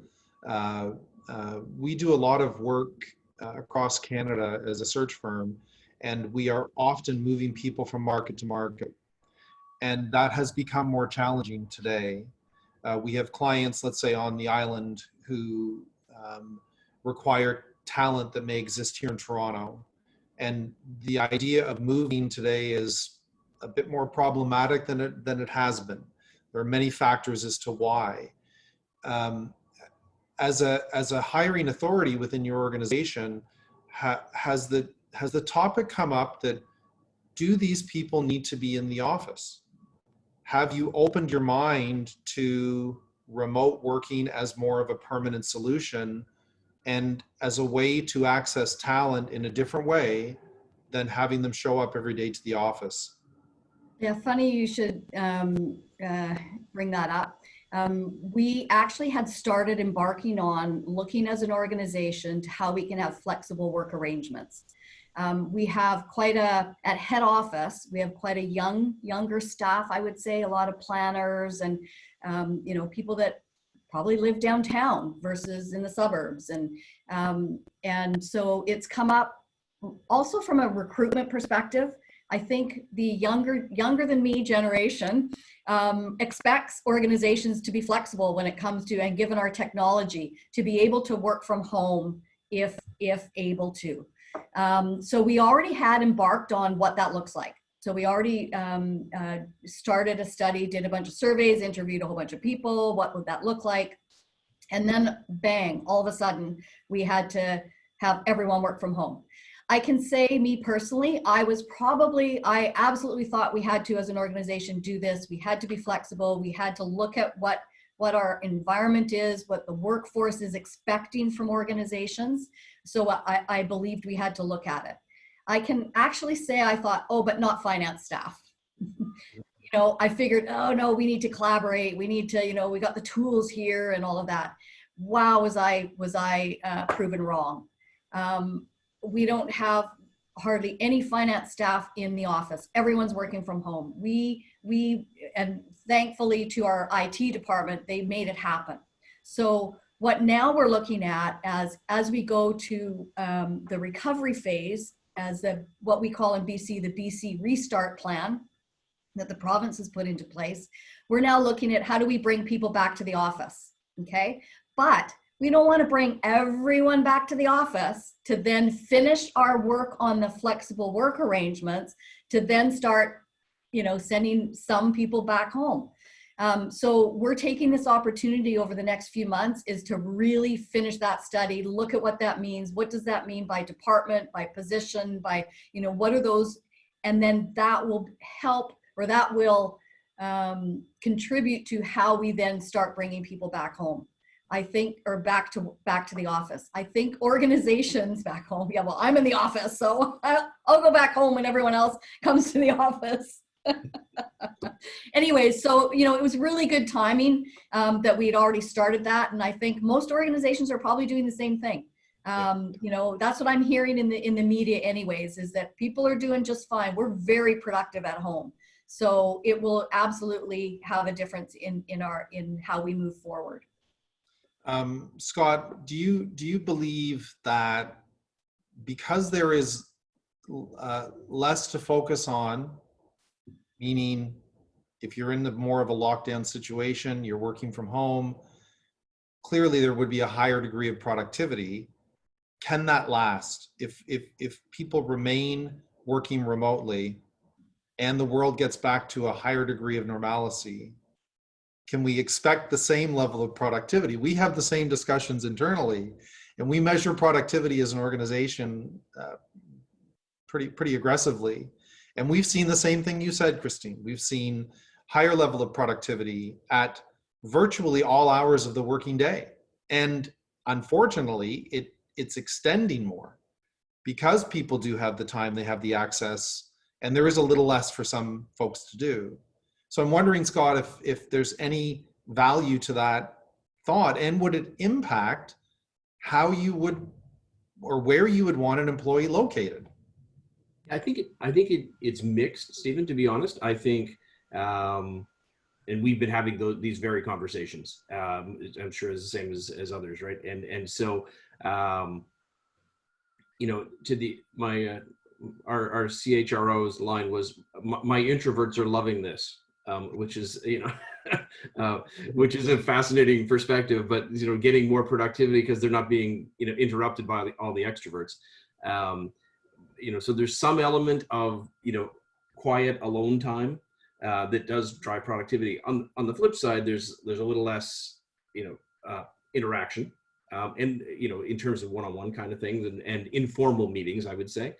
We do a lot of work across Canada as a search firm, and we are often moving people from market to market. And that has become more challenging today. We have clients, let's say on the island, who require talent that may exist here in Toronto. And the idea of moving today is a bit more problematic than it has been. There are many factors as to why. As a hiring authority within your organization, has the topic come up that, do these people need to be in the office? Have you opened your mind to remote working as more of a permanent solution and as a way to access talent in a different way than having them show up every day to the office? Yeah, funny you should bring that up. We actually had started embarking on looking as an organization to how we can have flexible work arrangements. We have at head office, we have quite a younger staff, I would say, a lot of planners and, people that probably live downtown versus in the suburbs. And so it's come up also from a recruitment perspective. I think the younger than me generation expects organizations to be flexible when it comes to, and given our technology, to be able to work from home if able to. So we already had embarked on what that looks like. So we already started a study, did a bunch of surveys, interviewed a whole bunch of people. What would that look like? And then bang, all of a sudden we had to have everyone work from home. I can say, me personally, I absolutely thought we had to, as an organization, do this. We had to be flexible. We had to look at what our environment is, what the workforce is expecting from organizations. So I believed we had to look at it. I can actually say I thought, oh, but not finance staff. I figured, oh no, we need to collaborate. We need to, we got the tools here and all of that. Wow, was I proven wrong. We don't have hardly any finance staff in the office. Everyone's working from home. And thankfully to our IT department, they made it happen. So what now we're looking at as we go to the recovery phase, as what we call in BC, the BC Restart Plan that the province has put into place, we're now looking at how do we bring people back to the office, okay? But we don't want to bring everyone back to the office to then finish our work on the flexible work arrangements to then start, sending some people back home. So we're taking this opportunity over the next few months is to really finish that study, look at what that means. What does that mean by department, by position, by, you know, what are those? And then that will help, or that will contribute to how we then start bringing people back home. I think, or back to the office. I think organizations back home. Yeah, well, I'm in the office, so I'll go back home when everyone else comes to the office. Anyway, so, you know, it was really good timing that we had already started that. And I think most organizations are probably doing the same thing. You know, that's what I'm hearing in the media anyways, is that people are doing just fine. We're very productive at home. So it will absolutely have a difference in how we move forward. Scott, do you believe that because there is less to focus on, meaning if you're in the more of a lockdown situation, you're working from home, clearly there would be a higher degree of productivity. Can that last? If people remain working remotely and the world gets back to a higher degree of normalcy, can we expect the same level of productivity? We have the same discussions internally, and we measure productivity as an organization pretty aggressively. And we've seen the same thing you said, Christine. We've seen higher level of productivity at virtually all hours of the working day. And unfortunately, it's extending more because people do have the time, they have the access, and there is a little less for some folks to do. So I'm wondering, Scott, if there's any value to that thought, and would it impact how you would, or where you would want an employee located? I think it's mixed, Stephen, to be honest. I think, and we've been having these very conversations. I'm sure it's the same as others, right? And so, you know, our CHRO's line was, my introverts are loving this, which is, you know, which is a fascinating perspective. But, you know, getting more productivity because they're not being, you know, interrupted by all the extroverts. You know, so there's some element of, you know, quiet alone time that does drive productivity. On the flip side, there's a little less, you know, interaction, and, you know, in terms of one-on-one kind of things and informal meetings, I would say.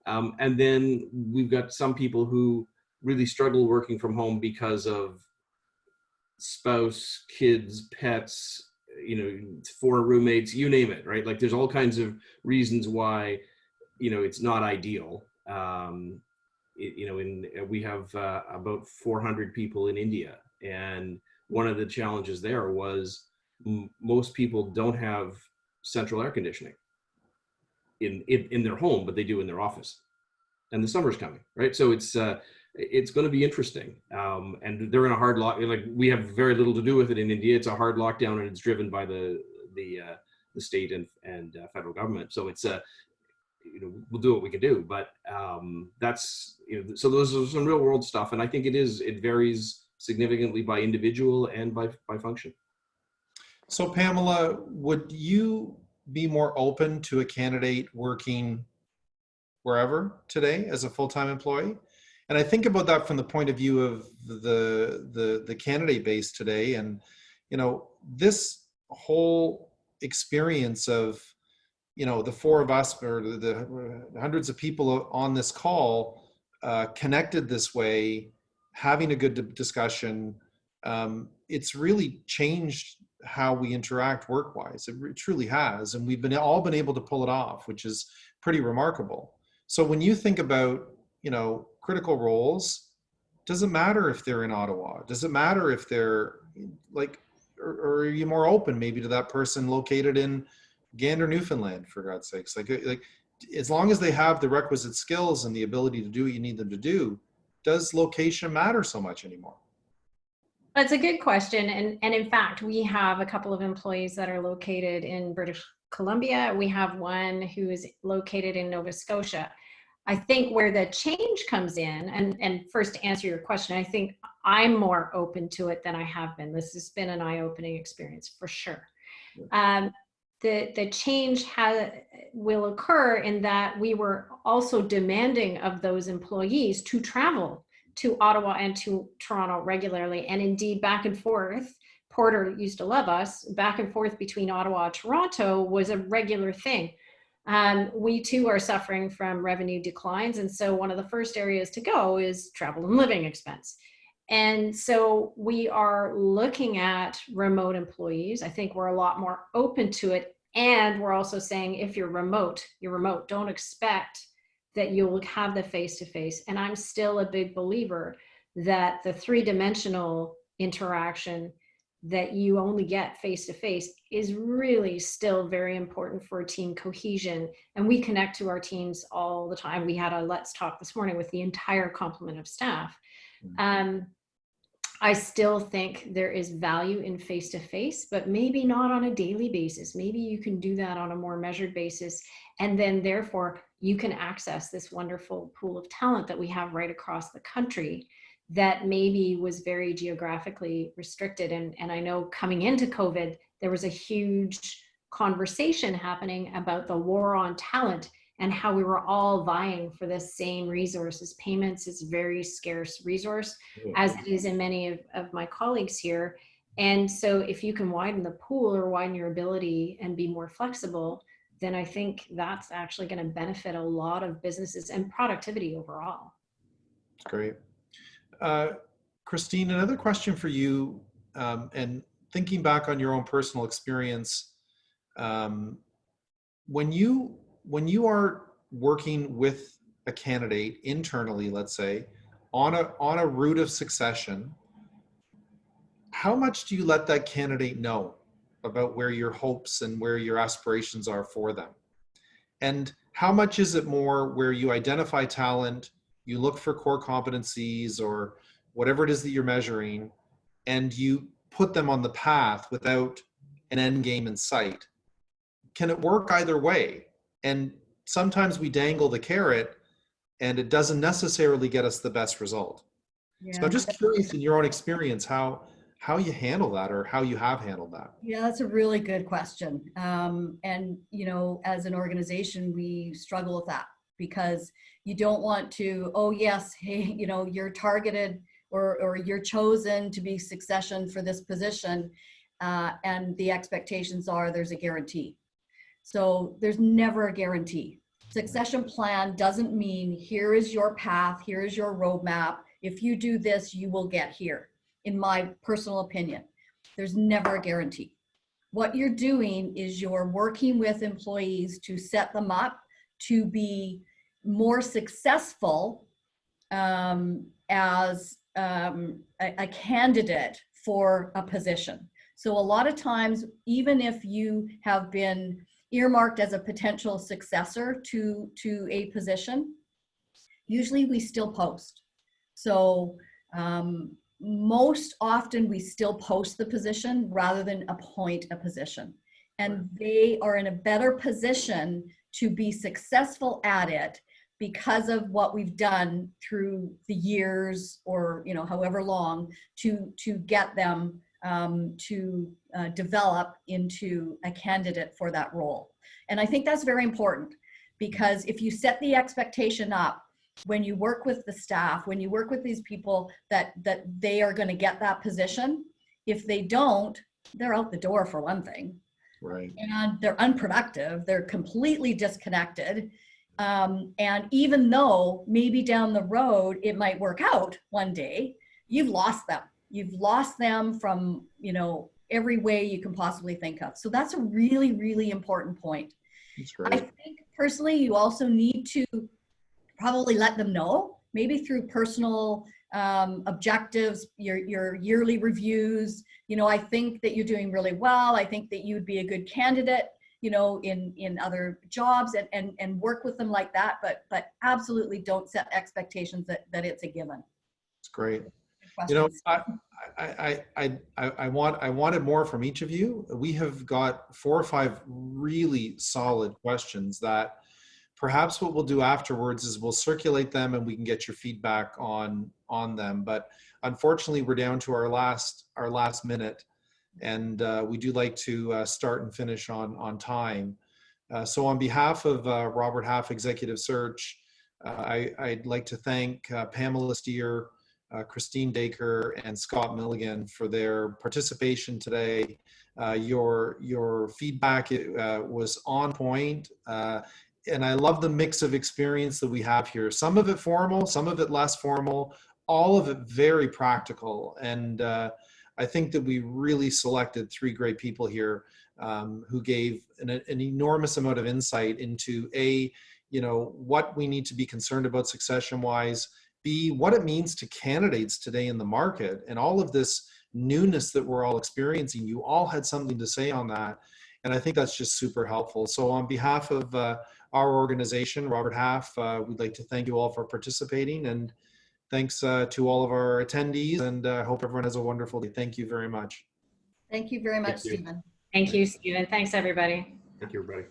And then we've got some people who really struggle working from home because of spouse, kids, pets, you know, 4 roommates, you name it, right? Like there's all kinds of reasons why, you know, it's not ideal. You know, we have about 400 people in India, and one of the challenges there was most people don't have central air conditioning in their home, but they do in their office. And the summer's coming, right? So it's going to be interesting. And they're in a hard lock. Like we have very little to do with it in India. It's a hard lockdown, and it's driven by the state and federal government. So it's you know, we'll do what we can do, but that's, you know, so those are some real world stuff. And I think it varies significantly by individual and by function. So Pamela, would you be more open to a candidate working wherever today as a full-time employee? And I think about that from the point of view of the candidate base today. And, you know, this whole experience of, you know, the 4 of us or the hundreds of people on this call connected this way, having a good discussion, it's really changed how we interact work-wise. It truly has. And we've all been able to pull it off, which is pretty remarkable. So when you think about, you know, critical roles, does it matter if they're in Ottawa? Does it matter if they're like, or are you more open maybe to that person located in Gander, Newfoundland, for God's sakes? Like as long as they have the requisite skills and the ability to do what you need them to do, does location matter so much anymore? That's a good question. And in fact, we have a couple of employees that are located in British Columbia. We have one who is located in Nova Scotia. I think where the change comes in, and first to answer your question, I think I'm more open to it than I have been. This has been an eye-opening experience for sure. The change will occur in that we were also demanding of those employees to travel to Ottawa and to Toronto regularly. And indeed, back and forth, Porter used to love us, back and forth between Ottawa and Toronto was a regular thing. We too are suffering from revenue declines. And so one of the first areas to go is travel and living expense. And so we are looking at remote employees. I think we're a lot more open to it. And we're also saying, if you're remote, you're remote. Don't expect that you'll have the face-to-face. And I'm still a big believer that the three-dimensional interaction that you only get face-to-face is really still very important for team cohesion. And we connect to our teams all the time. We had a Let's Talk this morning with the entire complement of staff. I still think there is value in face-to-face, but maybe not on a daily basis. Maybe you can do that on a more measured basis. And then therefore you can access this wonderful pool of talent that we have right across the country that maybe was very geographically restricted. And I know coming into COVID, there was a huge conversation happening about the war on talent and how we were all vying for the same resources. Payments is a very scarce resource, as it is in many of my colleagues here. And so if you can widen the pool or widen your ability and be more flexible, then I think that's actually going to benefit a lot of businesses and productivity overall. Great. Christine, another question for you, and thinking back on your own personal experience, when you are working with a candidate internally, let's say, on a route of succession, how much do you let that candidate know about where your hopes and where your aspirations are for them? And how much is it more where you identify talent, you look for core competencies or whatever it is that you're measuring, and you put them on the path without an end game in sight? Can it work either way? And sometimes we dangle the carrot and it doesn't necessarily get us the best result. Yeah. So I'm just curious, in your own experience, how you handle that, or how you have handled that. Yeah, that's a really good question. And, as an organization, we struggle with that because you don't want to, oh yes, hey, you're targeted or you're chosen to be succession for this position. And the expectations are there's a guarantee. So there's never a guarantee. Succession plan doesn't mean here is your path, here is your roadmap. If you do this, you will get here. In my personal opinion, there's never a guarantee. What you're doing is you're working with employees to set them up to be more successful as a candidate for a position. So a lot of times, even if you have been earmarked as a potential successor to a position, usually we still post. So most often we still post the position rather than appoint a position. And they are in a better position to be successful at it because of what we've done through the years or however long to get them to develop into a candidate for that role. And I think that's very important, because if you set the expectation up when you work with the staff, when you work with these people that they are going to get that position, if they don't, they're out the door for one thing. Right. And they're unproductive. They're completely disconnected. And even though maybe down the road it might work out one day, you've lost them. You've lost them from, every way you can possibly think of. So that's a really, really important point. That's great. I think personally, you also need to probably let them know, maybe through personal objectives, your yearly reviews. I think that you're doing really well. I think that you'd be a good candidate, in other jobs, and work with them like that. But absolutely don't set expectations that it's a given. It's great. I wanted more from each of you. We have got 4 or 5 really solid questions that perhaps what we'll do afterwards is we'll circulate them and we can get your feedback on them. But unfortunately, we're down to our last minute, and we do like to start and finish on time. So on behalf of Robert Half Executive Search, I'd like to thank Pamela Steer, Christine Dacre and Scott Milligan for their participation today. Your feedback was on point, and I love the mix of experience that we have here. Some of it formal, some of it less formal, all of it very practical. And I think that we really selected three great people here who gave an enormous amount of insight into what we need to be concerned about succession-wise, B, what it means to candidates today in the market, and all of this newness that we're all experiencing. You all had something to say on that, and I think that's just super helpful. So on behalf of our organization, Robert Half, we'd like to thank you all for participating, and thanks to all of our attendees, and I hope everyone has a wonderful day. Thank you very much. Thank you very much, Thank you. Stephen. Thank you, Stephen. Thanks, everybody. Thank you, everybody.